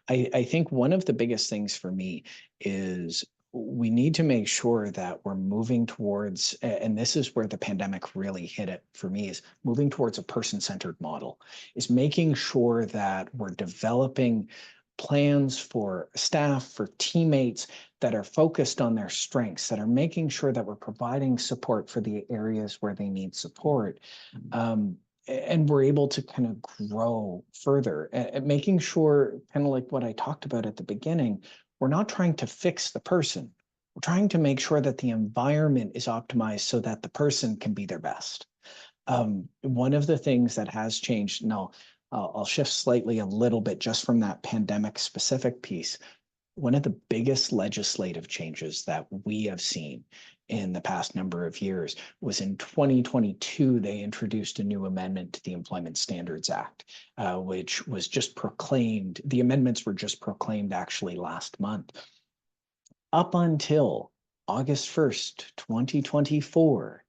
I think one of the biggest things for me is we need to make sure that we're moving towards, and this is where the pandemic really hit it for me, is moving towards a person-centered model, is making sure that we're developing plans for staff, for teammates that are focused on their strengths, that are making sure that we're providing support for the areas where they need support. And we're able to kind of grow further, and making sure, kind of like what I talked about at the beginning, we're not trying to fix the person. We're trying to make sure that the environment is optimized so that the person can be their best. One of the things that has changed, and I'll shift slightly a little bit just from that pandemic specific piece. One of the biggest legislative changes that we have seen in the past number of years was in 2022, they introduced a new amendment to the Employment Standards Act, which was just proclaimed. The amendments were just proclaimed actually last month. Up until August 1st, 2024,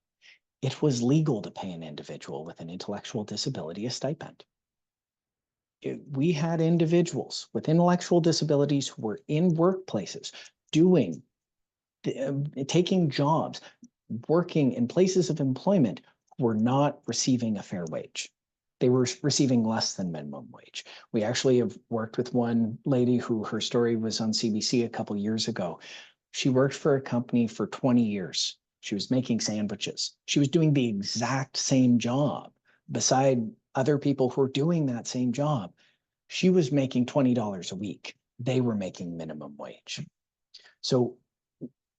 it was legal to pay an individual with an intellectual disability a stipend. We had individuals with intellectual disabilities who were in workplaces doing, taking jobs, working in places of employment who were not receiving a fair wage. They were receiving less than minimum wage. We actually have worked with one lady who her story was on CBC a couple of years ago. She worked for a company for 20 years. She was making sandwiches. She was doing the exact same job beside other people who were doing that same job. She was making $20 a week. They were making minimum wage. So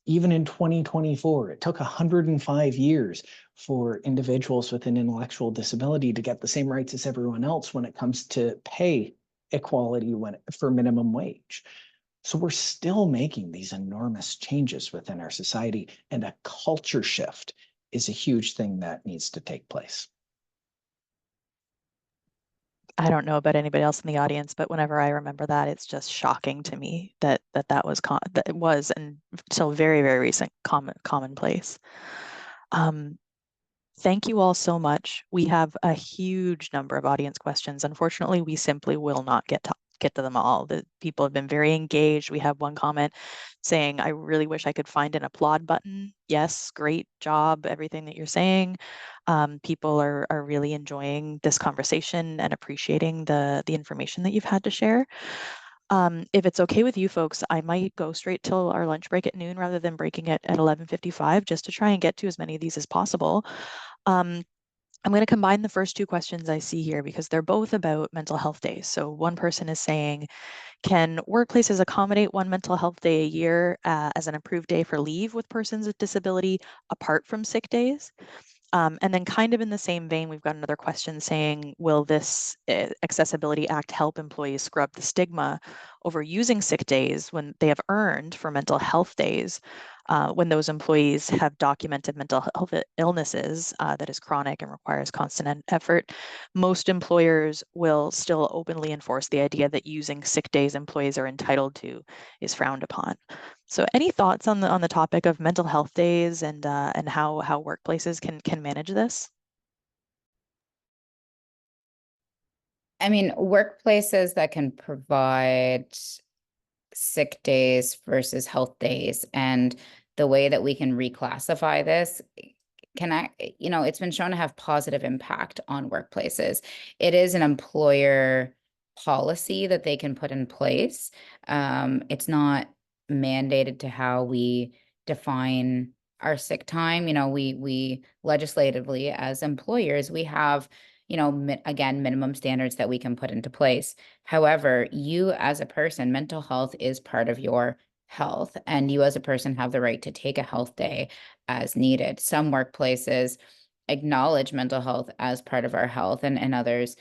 even in 2024, it took 105 years for individuals with an intellectual disability to get the same rights as everyone else when it comes to pay equality for minimum wage. So we're still making these enormous changes within our society, and a culture shift is a huge thing that needs to take place. I don't know about anybody else in the audience, but whenever I remember that, it's just shocking to me that it was, and until very, very recent, commonplace. Thank you all so much. We have a huge number of audience questions. Unfortunately, we simply will not get to them all. The people have been very engaged. We have one comment saying, I really wish I could find an applaud button. Yes, great job, everything that you're saying. People are really enjoying this conversation and appreciating the information that you've had to share. If it's okay with you folks, I might go straight till our lunch break at noon rather than breaking it at 11:55, just to try and get to as many of these as possible. I'm going to combine the first two questions I see here because they're both about mental health days. So one person is saying, can workplaces accommodate one mental health day a year as an approved day for leave with persons with disability apart from sick days? And then kind of in the same vein, we've got another question saying, will this Accessibility Act help employees scrub the stigma over using sick days when they have earned for mental health days when those employees have documented mental health illnesses that is chronic and requires constant effort? Most employers will still openly enforce the idea that using sick days employees are entitled to is frowned upon. So any thoughts on the topic of mental health days and how workplaces can manage this? I mean, workplaces that can provide sick days versus health days and the way that we can reclassify this it's been shown to have positive impact on workplaces. It is an employer policy that they can put in place. It's not mandated to how we define our sick time. We legislatively as employers, we have, again, minimum standards that we can put into place. However, you as a person, mental health is part of your health, and you as a person have the right to take a health day as needed. Some workplaces acknowledge mental health as part of our health, and others,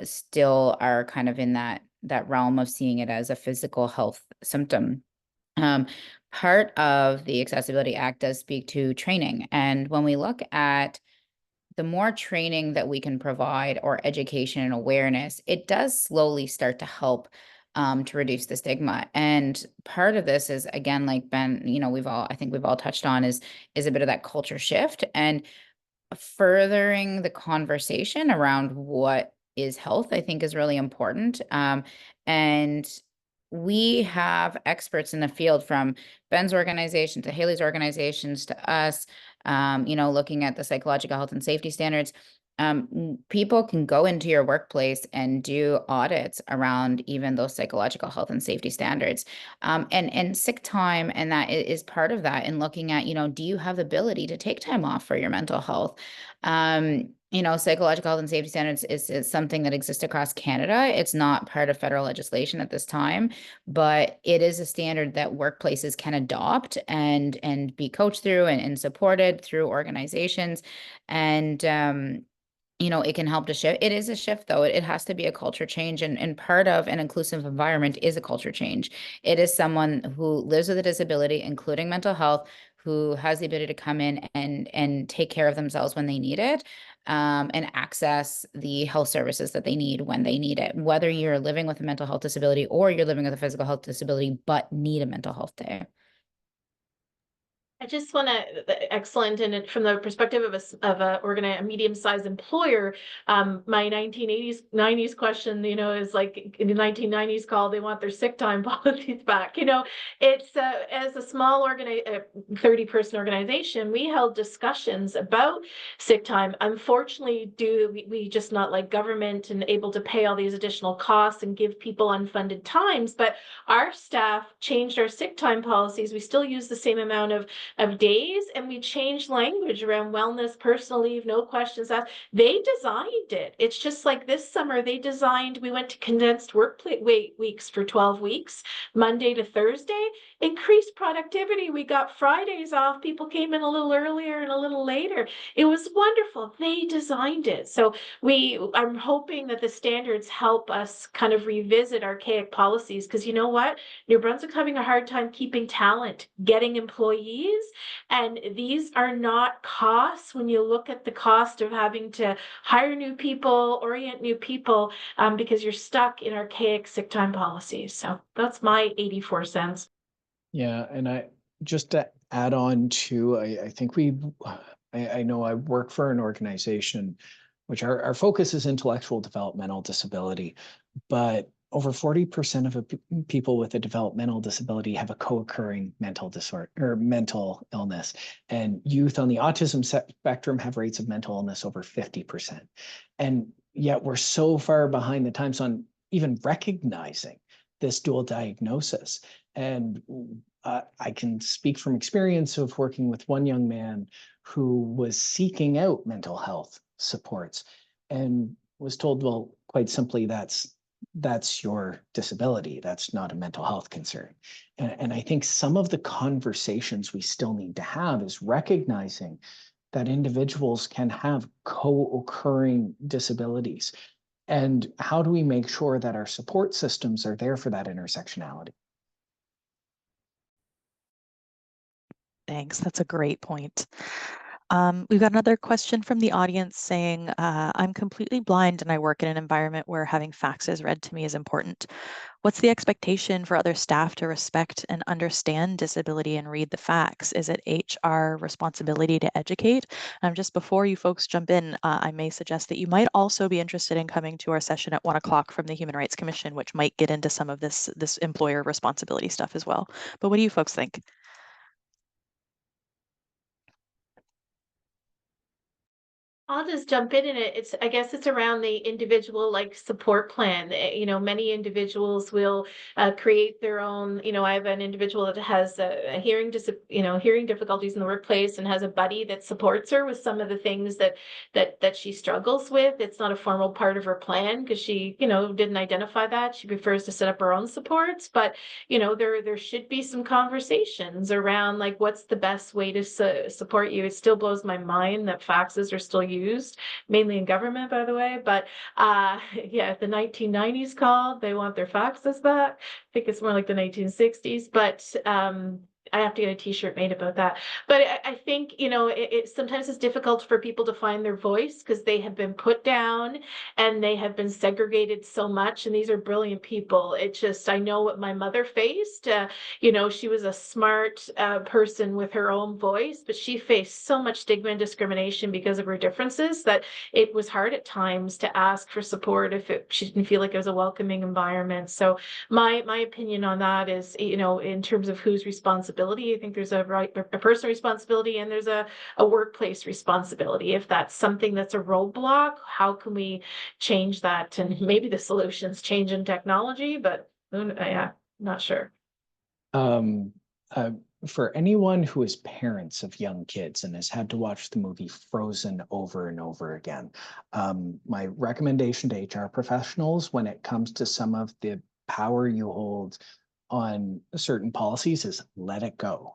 still are kind of in that realm of seeing it as a physical health symptom. Part of the Accessibility Act does speak to training. And when we look at the more training that we can provide or education and awareness, it does slowly start to help to reduce the stigma. And part of this is, again, like Ben, I think we've all touched on is a bit of that culture shift and furthering the conversation around what is health, I think is really important. And we have experts in the field, from Ben's organization to Haley's organizations to us, looking at the psychological health and safety standards. People can go into your workplace and do audits around even those psychological health and safety standards. And sick time, and that is part of that, in looking at, do you have the ability to take time off for your mental health? Psychological health and safety standards is something that exists across Canada. It's not part of federal legislation at this time, but it is a standard that workplaces can adopt and be coached through and supported through organizations. And you know, it can help to shift. It is a shift, though. It has to be a culture change. And part of an inclusive environment is a culture change. It is someone who lives with a disability, including mental health, who has the ability to come in and take care of themselves when they need it, and access the health services that they need when they need it. Whether you're living with a mental health disability or you're living with a physical health disability, but need a mental health day. I just want to, excellent, and from the perspective of a medium-sized employer, my 1980s 90s question, you know, is like in the 1990s call, they want their sick time policies back. You know, it's as a small 30-person organization, we held discussions about sick time. Unfortunately, we just not like government and able to pay all these additional costs and give people unfunded times, but our staff changed our sick time policies. We still use the same amount of days, and we changed language around wellness, personal leave, no questions asked. They designed it. It's just like this summer they designed, we went to condensed work weeks for 12 weeks, Monday to Thursday, increased productivity. We got Fridays off. People came in a little earlier and a little later. It was wonderful. They designed it. So I'm hoping that the standards help us kind of revisit archaic policies, because you know what? New Brunswick's having a hard time keeping talent, getting employees. And these are not costs when you look at the cost of having to hire new people, orient new people, because you're stuck in archaic sick time policies. So that's my 84 cents. Yeah, and I just to add on to, I think I know I work for an organization which our focus is intellectual developmental disability, but over 40% of people with a developmental disability have a co-occurring mental disorder or mental illness. And youth on the autism spectrum have rates of mental illness over 50%. And yet we're so far behind the times on even recognizing this dual diagnosis. And I can speak from experience of working with one young man who was seeking out mental health supports and was told, well, quite simply, that's your disability. That's not a mental health concern. And I think some of the conversations we still need to have is recognizing that individuals can have co-occurring disabilities. And how do we make sure that our support systems are there for that intersectionality? Thanks. That's a great point. We've got another question from the audience saying, I'm completely blind and I work in an environment where having faxes read to me is important. What's the expectation for other staff to respect and understand disability and read the fax? Is it HR responsibility to educate? Just before you folks jump in, I may suggest that you might also be interested in coming to our session at 1 o'clock from the Human Rights Commission, which might get into some of this employer responsibility stuff as well. But what do you folks think? I'll just jump in it. I guess it's around the individual like support plan. You know, many individuals will create their own. You know, I have an individual that has a hearing difficulties in the workplace and has a buddy that supports her with some of the things that she struggles with. It's not a formal part of her plan because she, you know, didn't identify that. She prefers to set up her own supports. But you know, there should be some conversations around like what's the best way to support you. It still blows my mind that faxes are still used, mainly in government, by the way. But yeah, the 1990s called, they want their faxes back. I think it's more like the 1960s, but I have to get a t-shirt made about that. But I think, you know, it sometimes it's difficult for people to find their voice because they have been put down and they have been segregated so much. And these are brilliant people. It just, I know what my mother faced. You know, she was a smart person with her own voice, but she faced so much stigma and discrimination because of her differences that it was hard at times to ask for support if she didn't feel like it was a welcoming environment. So my opinion on that is, you know, in terms of whose responsibility, I think there's a personal responsibility and there's a workplace responsibility. If that's something that's a roadblock, how can we change that? And maybe the solution's change in technology, but yeah, not sure. For anyone who is parents of young kids and has had to watch the movie Frozen over and over again, my recommendation to HR professionals when it comes to some of the power you hold on certain policies is let it go.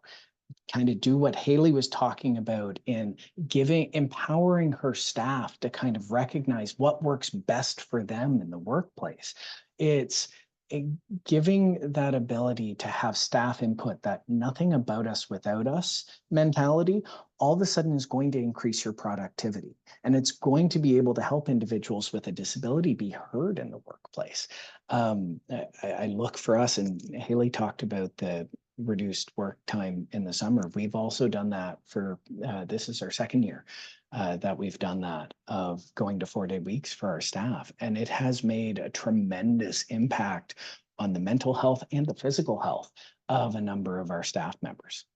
kind of do what Haley was talking about in empowering her staff to kind of recognize what works best for them in the workplace. It's giving that ability to have staff input, that nothing about us without us mentality, all of a sudden is going to increase your productivity. And it's going to be able to help individuals with a disability be heard in the workplace. I look for us, and Haley talked about the reduced work time in the summer. We've also done that for, this is our second year that we've done that, of going to 4-day weeks for our staff. And it has made a tremendous impact on the mental health and the physical health of a number of our staff members.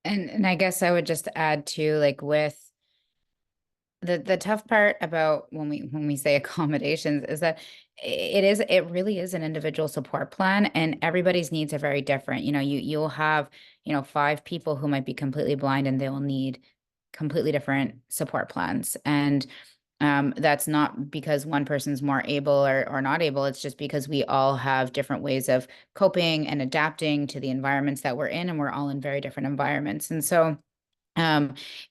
And I guess I would just add to, like, with the tough part about when we say accommodations is that it really is an individual support plan, and everybody's needs are very different. You know, you'll have, 5 people who might be completely blind, and they will need completely different support plans. And that's not because one person's more able or not able. It's just because we all have different ways of coping and adapting to the environments that we're in, and we're all in very different environments. And so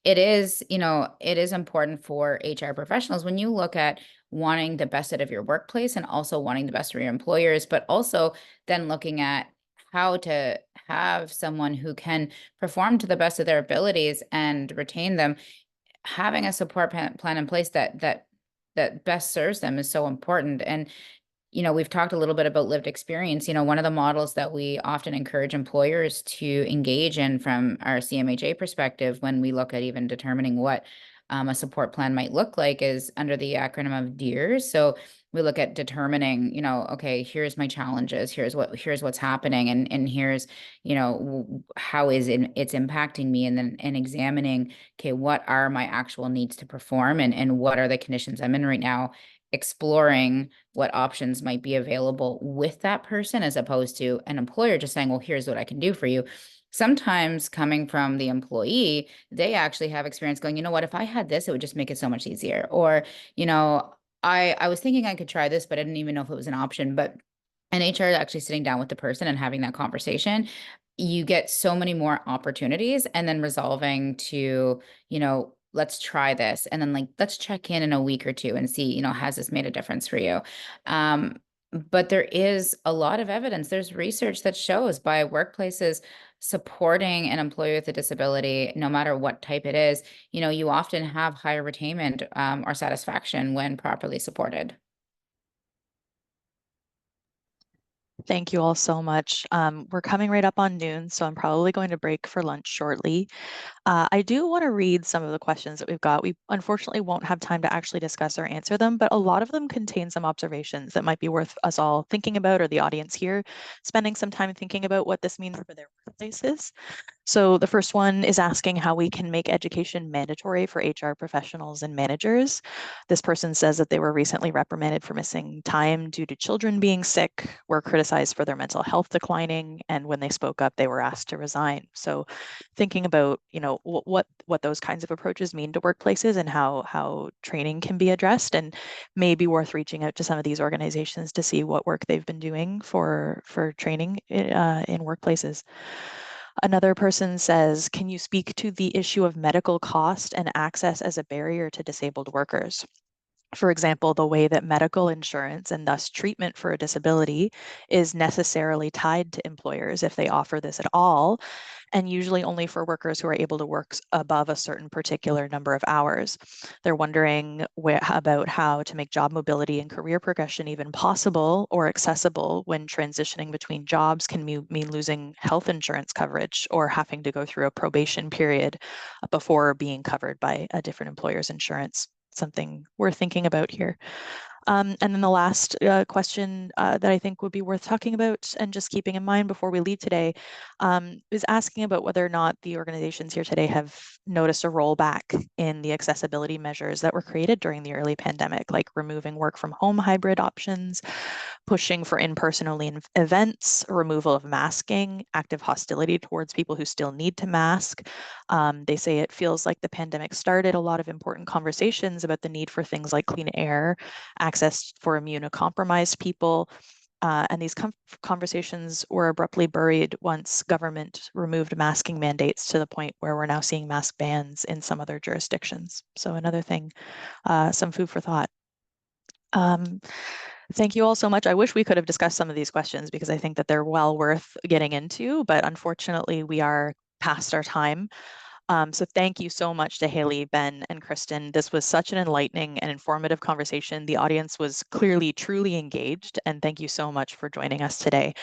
it is important for HR professionals, when you look at wanting the best out of your workplace and also wanting the best for your employers, but also then looking at how to have someone who can perform to the best of their abilities and retain them. Having a support plan in place that best serves them is so important. And we've talked a little bit about lived experience. One of the models that we often encourage employers to engage in from our CMHA perspective, when we look at even determining what a support plan might look like, is under the acronym of DEARS. So we look at determining, okay, here's my challenges, here's what's happening, and here's, how it's impacting me, and then examining, okay, what are my actual needs to perform, and what are the conditions I'm in right now, exploring what options might be available with that person, as opposed to an employer just saying, well, here's what I can do for you. Sometimes coming from the employee, they actually have experience going, you know what, if I had this, it would just make it so much easier. Or, I was thinking I could try this, but I didn't even know if it was an option. But in HR, actually sitting down with the person and having that conversation, you get so many more opportunities, and then resolving to, let's try this. And then, like, let's check in a week or two and see, has this made a difference for you? But there is a lot of evidence. There's research that shows by workplaces supporting an employee with a disability, no matter what type it is, you often have higher retainment or satisfaction when properly supported. Thank you all so much. We're coming right up on noon, so I'm probably going to break for lunch shortly. I do want to read some of the questions that we've got. We unfortunately won't have time to actually discuss or answer them, but a lot of them contain some observations that might be worth us all thinking about, or the audience here spending some time thinking about what this means for their workplaces. So the first one is asking how we can make education mandatory for HR professionals and managers. This person says that they were recently reprimanded for missing time due to children being sick, were criticized for their mental health declining, and when they spoke up, they were asked to resign. So thinking about, what those kinds of approaches mean to workplaces, and how training can be addressed, and maybe worth reaching out to some of these organizations to see what work they've been doing for training in workplaces. Another person says, can you speak to the issue of medical cost and access as a barrier to disabled workers? For example, the way that medical insurance and thus treatment for a disability is necessarily tied to employers if they offer this at all, and usually only for workers who are able to work above a certain particular number of hours. They're wondering about how to make job mobility and career progression even possible or accessible when transitioning between jobs can mean losing health insurance coverage, or having to go through a probation period before being covered by a different employer's insurance. Something we're thinking about here. And then the last question that I think would be worth talking about and just keeping in mind before we leave today is asking about whether or not the organizations here today have noticed a rollback in the accessibility measures that were created during the early pandemic, like removing work from home hybrid options, pushing for in-person only events, removal of masking, active hostility towards people who still need to mask. They say it feels like the pandemic started a lot of important conversations about the need for things like clean air, access for immunocompromised people, and these conversations were abruptly buried once government removed masking mandates to the point where we're now seeing mask bans in some other jurisdictions. So another thing, some food for thought. Thank you all so much. I wish we could have discussed some of these questions because I think that they're well worth getting into, but unfortunately we are past our time. So thank you so much to Haley, Ben, and Kristen. This was such an enlightening and informative conversation. The audience was clearly, truly engaged, and thank you so much for joining us today.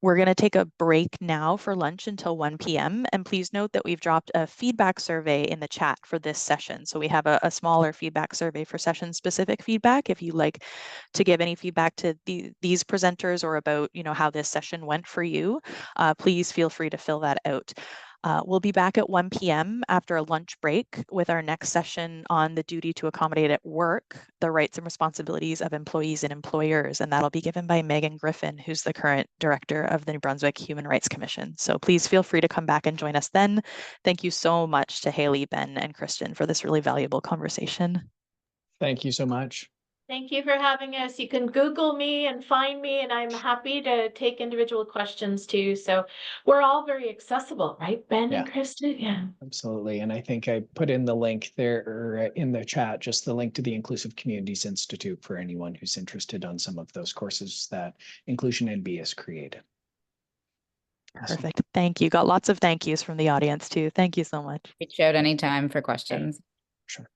We're going to take a break now for lunch until 1 p.m. And please note that we've dropped a feedback survey in the chat for this session. So we have a smaller feedback survey for session-specific feedback. If you'd like to give any feedback to these presenters or about, how this session went for you, please feel free to fill that out. We'll be back at 1 p.m. after a lunch break with our next session on the duty to accommodate at work, the rights and responsibilities of employees and employers. And that'll be given by Megan Griffin, who's the current director of the New Brunswick Human Rights Commission. So please feel free to come back and join us then. Thank you so much to Haley, Ben, and Kristen for this really valuable conversation. Thank you so much. Thank you for having us. You can Google me and find me, and I'm happy to take individual questions too. So we're all very accessible, right, Ben and Kristen? Yeah. Absolutely. And I think I put in the link there or in the chat, just the link to the Inclusive Communities Institute for anyone who's interested on some of those courses that Inclusion NB has created. Awesome. Perfect. Thank you. Got lots of thank yous from the audience too. Thank you so much. Reach out anytime for questions. Sure.